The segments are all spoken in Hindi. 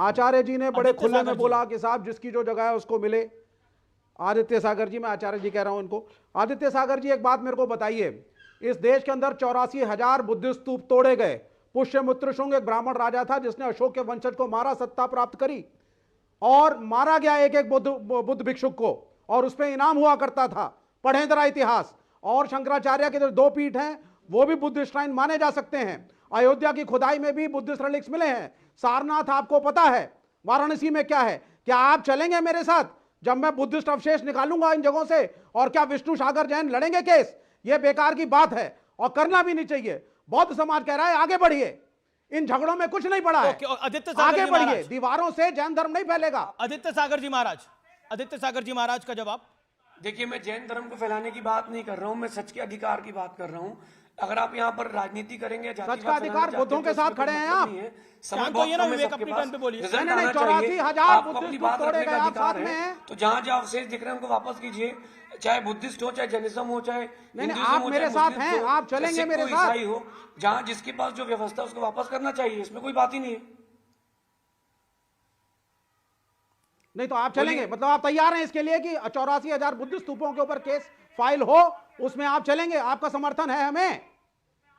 आचार्य जी ने बड़े खुले में बोला कि साहब जिसकी जो जगह है उसको मिले। आदित्य सागर जी, मैं आचार्य जी कह रहा हूं इनको। आदित्य सागर जी, एक बात मेरे को बताइए, इस देश के अंदर 84,000 बुद्धिस्ट स्तूप तोड़े गए। पुष्यमित्र शुंग एक ब्राह्मण राजा था जिसने अशोक के वंशज को मारा, सत्ता प्राप्त करी, और मारा गया एक एक बुद्ध भिक्षुक को, और उस पर इनाम हुआ करता था। पढ़ें जरा इतिहास। और शंकराचार्य के जो 2 पीठ हैं वो भी बुद्ध श्राइन माने जा सकते हैं। अयोध्या की खुदाई में भी बुद्धिस्ट रिलिक्स मिले हैं। सारनाथ आपको पता है, वाराणसी में क्या है। क्या आप चलेंगे मेरे साथ जब मैं बुद्धिस्ट अवशेष निकालूंगा इन जगहों से? और क्या विष्णु सागर जैन लड़ेंगे केस? यह बेकार की बात है और करना भी नहीं चाहिए। बौद्ध समाज कह रहा है आगे बढ़िए, इन झगड़ों में कुछ नहीं पड़ा है, आगे बढ़िए, दीवारों से जैन धर्म नहीं फैलेगा। आदित्य सागर जी महाराज का जवाब। देखिए, मैं जैन धर्म को फैलाने की बात नहीं कर रहा हूं, मैं सच के अधिकार की बात कर रहा हूं। अगर आप यहाँ पर राजनीति करेंगे, सच का अधिकार बुद्धों के साथ खड़े हैं आप। तो ये ना विवेक अपनी टर्न पे बोलिए। 84,000 बुद्धिस्ट तोड़े गए आप साथ में। तो जहाँ जहाँ अवशेष दिख रहे हैं उनको वापस कीजिए, चाहे बुद्धिस्ट हो, चाहे जैनिज्म हो, चाहे आप मेरे साथ हैं, आप चलेंगे मेरे साथ हो, जहाँ जिसके पास जो व्यवस्था उसको वापस करना चाहिए, इसमें कोई बात ही नहीं है। नहीं तो आप चलेंगे, मतलब आप तैयार हैं इसके लिए कि 84,000 बुद्धिस्ट स्तूपों के ऊपर केस फाइल हो, उसमें आप चलेंगे? आपका समर्थन है हमें।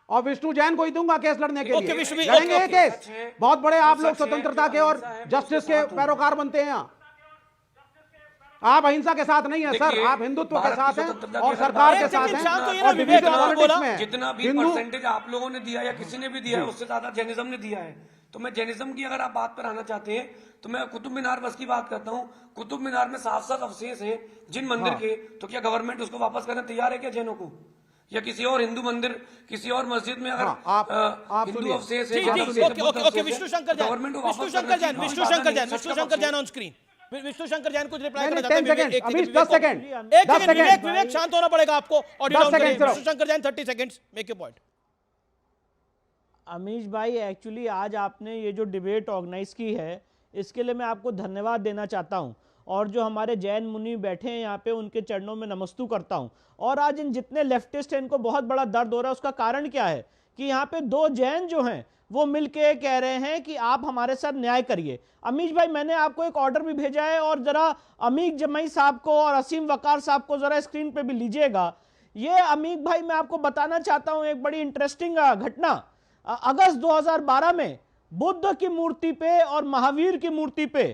और विष्णु जैन को ही दूंगा केस लड़ने के लिए, लड़ेंगे ये केस। बहुत बड़े आप लोग स्वतंत्रता के और जस्टिस के पैरोकार बनते हैं। आप अहिंसा के साथ नहीं है सर, आप हिंदुत्व के साथ हैं और सरकार के साथ हैं। और जितना भी परसेंटेज आप लोगों ने दिया या किसी ने भी दिया है, उससे ज्यादा जैनिज्म ने दिया है। तो मैं जैनिज्म की अगर आप बात पर आना चाहते हैं तो मैं कुतुब मीनार बस की बात करता हूँ। कुतुब मीनार में 7 अवशेष हैं जिन मंदिर के, तो क्या गवर्नमेंट उसको वापस करने तैयार है क्या जैनों को? या किसी और हिंदू मंदिर, किसी और मस्जिद में अगर हिंदू अवशेष है, विष्णु शंकर जैन ऑन स्क्रीन। विष्णु शंकर जैन कुछ रिप्लाई करना चाहते हैं। 10 सेकंड, विवेक शांत होना पड़ेगा आपको। Vishnu Shankar Jain 30 seconds, make your point. Amish भाई, एक्चुअली आज आपने ये जो डिबेट ऑर्गेनाइज की है इसके लिए मैं आपको धन्यवाद देना चाहता हूं, और जो हमारे जैन मुनि बैठे हैं यहाँ पे उनके चरणों में नमस्तु करता हूं। और आज इन जितने लेफ्टिस्ट हैं इनको बहुत बड़ा दर्द हो रहा है। उसका कारण क्या है कि यहाँ पे 2 जैन जो हैं वो मिलके कह रहे हैं कि आप हमारे साथ न्याय करिए। अमीश भाई, मैंने आपको एक ऑर्डर भी भेजा है, और जरा अमीक जमई साहब को और असीम वकार साहब को जरा स्क्रीन पे भी लीजिएगा। ये अमीक भाई, मैं आपको बताना चाहता हूं एक बड़ी इंटरेस्टिंग घटना। अगस्त 2012 में बुद्ध की मूर्ति पे और महावीर की मूर्ति पे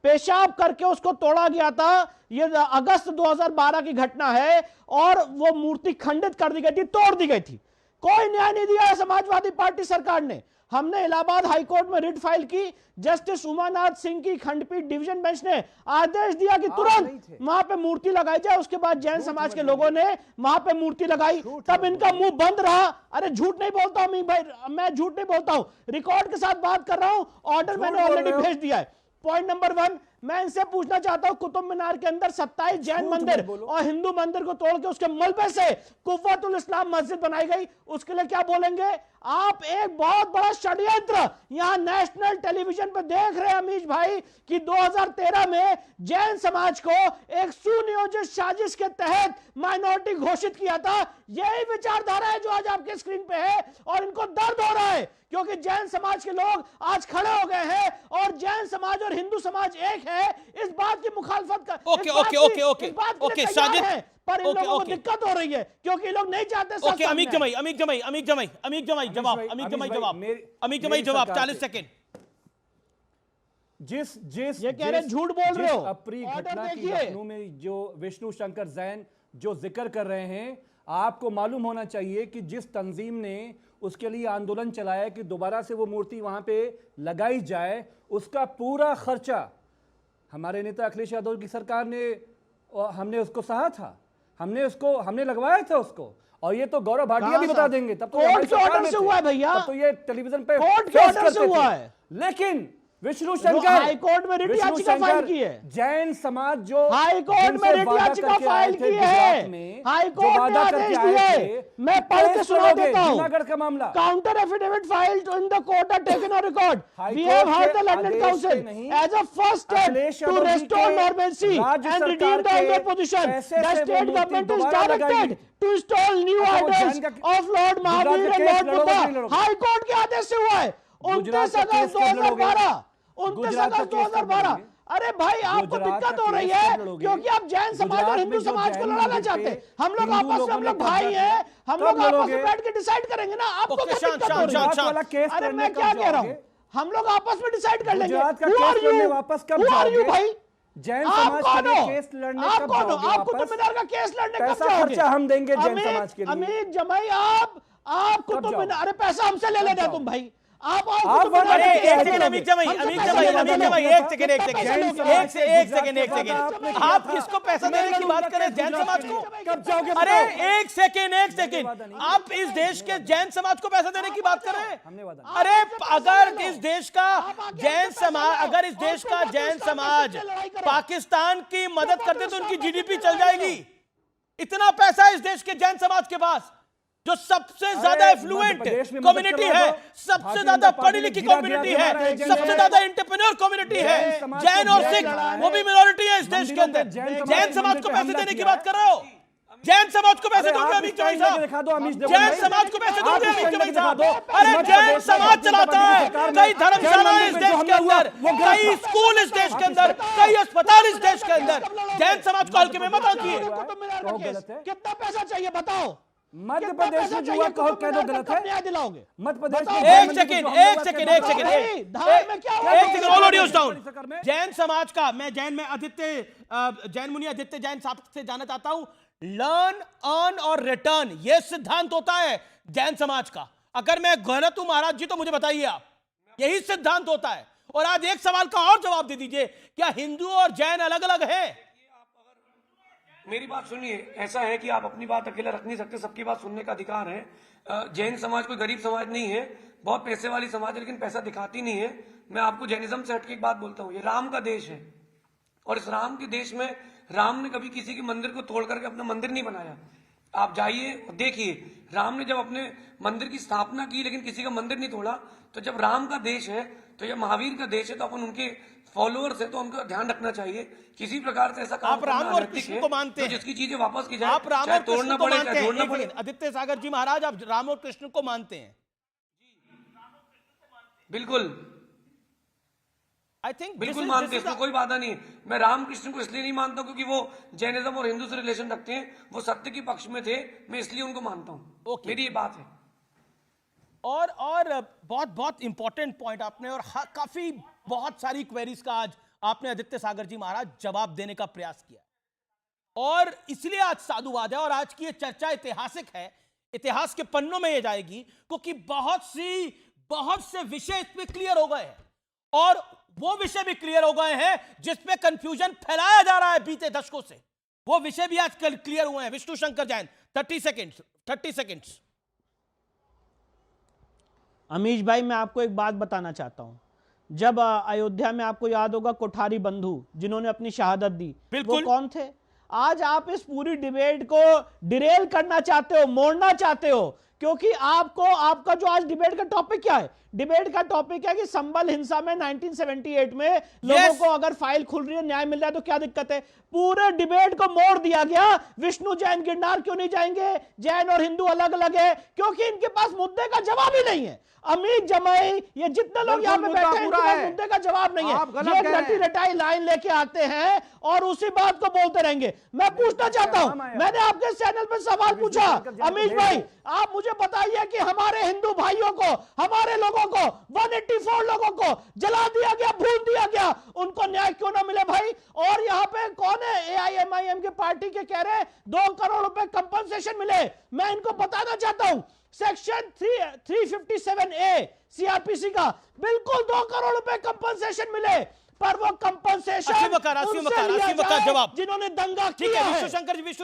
पेशाब करके उसको तोड़ा गया था। यह अगस्त 2012 की घटना है, और वो मूर्ति खंडित कर दी गई थी, तोड़ दी गई थी। कोई न्याय नहीं दिया है समाजवादी पार्टी सरकार ने। हमने इलाहाबाद हाईकोर्ट में रिट फाइल की, जस्टिस उमानाथ सिंह की खंडपीठ डिवीजन बेंच ने आदेश दिया कि तुरंत वहां पे मूर्ति लगाई जाए। उसके बाद जैन समाज के लोगों ने वहां पे मूर्ति लगाई, तब इनका मुंह बंद रहा। अरे झूठ नहीं बोलता हूं भाई, मैं झूठ नहीं बोलता हूं, रिकॉर्ड के साथ बात कर रहा हूं। ऑर्डर मैंने ऑलरेडी भेज दिया है। पॉइंट नंबर 1, मैं इनसे पूछना चाहता हूं, कुतुब मीनार के अंदर 27 जैन मंदिर और हिंदू मंदिर को तोड़ के उसके मलबे से कुव्वतुल इस्लाम मस्जिद बनाई गई, उसके लिए क्या बोलेंगे आप? एक बहुत बड़ा षड्यंत्र यहां नेशनल टेलीविजन पर देख रहे हैं अमीश भाई कि 2013 में जैन समाज को एक सुनियोजित साजिश के तहत माइनॉरिटी घोषित किया था। यही विचारधारा है जो आज आपके स्क्रीन पे है, और इनको दर्द हो रहा है क्योंकि जैन समाज के लोग आज खड़े हो गए हैं और जैन समाज और हिंदू समाज एक है। इस बात की मुखालफत कर ओके साजिद, पर इन लोगों को दिक्कत हो रही है क्योंकि लोग नहीं चाहते। ओके, अमीक जमाई जवाब 40 सेकंड। जिस ये कह रहे झूठ बोल रहे हो। अप्रिय घटना की लखनऊ में जो विष्णु शंकर जैन जो जिक्र कर रहे हैं, आपको मालूम होना चाहिए कि जिस तंजीम ने उसके लिए आंदोलन चलाया कि दोबारा से वो मूर्ति वहां पे लगाई जाए, उसका पूरा खर्चा हमारे नेता अखिलेश यादव की सरकार ने, हमने उसको सहा था, हमने लगवाया था उसको। और ये तो गौरव भाटिया भी बता देंगे, तब तो कोर्ट के ऑर्डर से हुआ है भैया, तब तो ये टेलीविजन पे कोर्ट के ऑर्डर से हुआ है। लेकिन विष्णु शंकर हाईकोर्ट में रिट याचिका फाइल की है, जैन समाज जो हाईकोर्ट में रिट याचिका फाइल की है, हाईकोर्ट ने आदेश दिए। मैं पढ़ के सुना देता हूं। जूनागढ़ का मामला, counter affidavit filed in the court are taken on record. We have heard the London council as a first step to restore normal and redeem the older position. The state government is directed to install new idols of Lord Mahavir and Lord Buddha. High court के आदेश से हुआ है 29 अगस्त 2012। 29 गुजरात का अगस्त केस कब 2012। लड़ोगे? अरे भाई आपको गुजरात दिक्कत का हो रही केस है कब लड़ोगे? क्योंकि आप जैन समाज और गुजरात हिंदू में जो समाज को जैन लड़ाना मंदिर चाहते हैं। पे हम लोग हिंदू आपस में लोगों हम ने लोग कब्जा भाई किया। हैं, हम कब लोग आपस लड़ोगे? में बैठ के डिसाइड करेंगे ना। आपको ओके, क्या शांत, दिक्कत हो शांत, रही है? शांत, गुजरात वाला केस अरे लड़ने मैं कब क्या कह रहा हूँ, जाओगे? हम लोग आपस में डिसाइड कर लेंगे। गुजरात का Who केस are you? लड़ने वापस कब Who are you जाओगे? भाई? जैन आप समाज कौन के लिए हो? केस लड़ने आप कब कौन हो? जाओगे आप वापस? कुतुब मीनार का केस लड़ने कब पैसा जाओगे? खर्चा हम देंगे जैन अमित- समाज के लिए। अमित जमाई आप कुतुब जाओगे? मीनार, अरे पैसा हमसे ले लेना जाओगे? तुम भाई। आप आओ आप कुतुब मीनार वादा का अरे किया केस एक है सेकंड लड़ोगे। अमित जमाई, हमसे अमित पैसा जमाई, ले अमित लेना। जमाई, एक सेकंड, एक कितना पैसा सेकंड, लोगे? एक से एक सेकंड, एक गुजरात का आपने सेकंड। किया आप था। किसको पैसा मैं देने की बात लड़ूंगा करें? जैन गुजरात समाज के को? लिए। कब जाओगे? अरे बताओ। एक सेकंड, एक वादा सेकंड, नहीं। आप इस देश के जैन समाज को पैसा देने की बात कर रहे हैं? हमने वादा नहीं। अरे अगर इस देश का आगे जैन हमसे पैसा समाज, लो। अगर इस और देश तुम का बाकी जैन उसका समाज पैसे लड़ाई करो। पाकिस्तान की मदद करते तो उनकी उसका जीडीपी पैसे चल लड़ाई जाएगी। इतना पैसा है इस देश के जैन समाज के पास, जो सबसे ज्यादा अरे, एफ्लुएंट मध्य प्रदेश में मदद कम्युनिटी करवा है, दो। सबसे भारतीय ज्यादा जनता पढ़ी पार्टी लिखी ने गिरा कम्युनिटी दिया है, हमारा एजेंडा सबसे है। ज्यादा एंटरप्रेन्योर कम्युनिटी है। जैन समाज जैन को और जैन सिख लड़ा वो है। भी मिनोरिटी है इस देश के मंदिरों अंदर। पे जैन जैन समाज समाज को पे पैसे हमला देने की किया बात कर रहे हो? जैन समाज को पैसे अरे दोगे आप अमित इस जमाई टाइम साहब? दिखा दो अमित जमाई जैन भाई। समाज को पैसे आप दोगे इस अमित टाइम जमाई दिखा साहब? दो। अरे मध्य जैन प्रदेश में समाज भारतीय चलाता जनता है, सरकार में कई जैन धर्मशाला मंदिर इस पे देश जो के हमला हुआ, अंदर, वो गलत कई था। स्कूल इस देश के अंदर, कई अस्पताल इस देश के अंदर। जैन समाज को हल्के में मत आंकिए। कुतुब मीनार का कहो केस। गलत है। कितना पैसा चाहिए बताओ? मध्य कितना प्रदेश पैसा में जो चाहिए हुआ कहो कुतुब कह दो मीनार का? गलत कब है। न्याय दिलाओगे? मध्य प्रदेश बताओ। में एक मंदिर पे सेकंड, जो हमला एक हुआ, सेकंड, कह एक दो। सेकंड, भाई, धार में क्या हुआ? एक सेकंड, ऑल ऑडियोज डाउन। सरकार में। जैन समाज का, मैं जैन में आदित्य जैन मुनि आदित्य जैन साहब से जानना चाहता हूं। लर्न, अर्न और रिटर्न, यह सिद्धांत होता है जैन समाज का। अगर मैं गलत हूं महाराज जी तो मुझे बताइए आप, यही सिद्धांत होता है। और आज एक सवाल का और जवाब दे दीजिए, क्या हिंदू और जैन अलग अलग हैं? मेरी बात सुनिए, ऐसा है कि आप अपनी बात अकेला रख नहीं सकते, सबकी बात सुनने का अधिकार है। जैन समाज कोई गरीब समाज नहीं है, बहुत पैसे वाली समाज है, लेकिन पैसा दिखाती नहीं है। मैं आपको जैनिज्म से हटके एक बात बोलता हूँ, ये राम का देश है, और इस राम के देश में राम ने कभी किसी के मंदिर को तोड़ करके अपना मंदिर नहीं बनाया। आप जाइए देखिए, राम ने जब अपने मंदिर की स्थापना की लेकिन किसी का मंदिर नहीं तोड़ा। तो जब राम का देश है, तो यह महावीर का देश है, तो अपन उनके फॉलोअर्स है, तो उनका ध्यान रखना चाहिए। किसी प्रकार से ऐसा काम आप राम करना और अनैतिक कृष्ण है, को मानते तो हैं। जिसकी चीजें वापस की जाए, आप राम चाहे और कृष्ण तोड़ना को पड़े मानते चाहे हैं? जोड़ना एक पड़े। सेकंड, आदित्य सागर जी महाराज, आप राम और कृष्ण को मानते हैं? बिल्कुल आई थिंक बिल्कुल मानते हैं, इसमें कोई बाधा नहीं है। मैं रामकृष्ण को इसलिए नहीं मानता क्योंकि वो जैनिज्म और हिंदू से रिलेशन रखते हैं, वो सत्य के पक्ष में थे, मैं इसलिए उनको मानता हूँ। ओके। मेरी ये बात है। और बहुत बहुत इंपॉर्टेंट पॉइंट आपने, और काफी बहुत सारी क्वेरीज का आज आपने आदित्य सागर जी महाराज जवाब देने का प्रयास किया, और इसलिए आज साधुवाद है। और आज की ये चर्चा ऐतिहासिक है, इतिहास के पन्नों में ये जाएगी, क्योंकि बहुत से विषय इसमें क्लियर हो गए हैं, और वो विषय भी क्लियर हो गए हैं जिसपे कंफ्यूजन फैलाया जा रहा है बीते दशकों से, वो विषय भी आज क्लियर हुए हैं। विष्णु शंकर जैन, 30 सेकेंड्स। अमीश भाई, मैं आपको एक बात बताना चाहता हूं। जब अयोध्या में, आपको याद होगा, कोठारी बंधु जिन्होंने अपनी शहादत दी, वो बिल्कुल। कौन थे? आज आप इस पूरी डिबेट को डिरेल करना चाहते हो, मोड़ना चाहते हो, क्योंकि आपका जो आज डिबेट का टॉपिक क्या है? डिबेट का टॉपिक है कि संबल हिंसा में 1978 में लोगों को अगर फाइल खुल रही है, न्याय मिल रहा है, तो क्या दिक्कत है? पूरे डिबेट को मोड़ दिया गया। विष्णु जैन गिरनार क्यों नहीं जाएंगे? जैन और हिंदू अलग अलग है, क्योंकि इनके पास मुद्दे का जवाब ही नहीं है। अमित जमाई, ये जितने लोग यहाँ पे मुद्दा बैठे हैं, इनके पूरा पास है। मुद्दे का जवाब नहीं आप है। गलत ये कह रहे रटी हैं। रटाई लाइन लेके आते हैं और उसी बात को बोलते रहेंगे। मैं पूछना चाहता हूं, मैंने आपके चैनल पर सवाल पूछा, अमीश भाई आप मुझे बताइए कि हमारे हिंदू भाइयों को, हमारे लोगों को, 184 लोगों को जला दिया गया, भूल दिया गया, उनको न्याय क्यों ना मिले भाई? और यहाँ पे कौन है AIMIM के पार्टी के कह रहे 2 करोड़ रुपए कंपनसेशन मिले? मैं इनको बताना चाहता हूं, सेक्शन 357A CRPC का बिल्कुल 2 करोड़ रुपए कंपनसेशन मिले, पर वो कंपनसेशन असीम वकार, उनसे लिया जवाब। जिन्होंने दंगा ठीक किया है है। विष्णु शंकर जी, विष्णु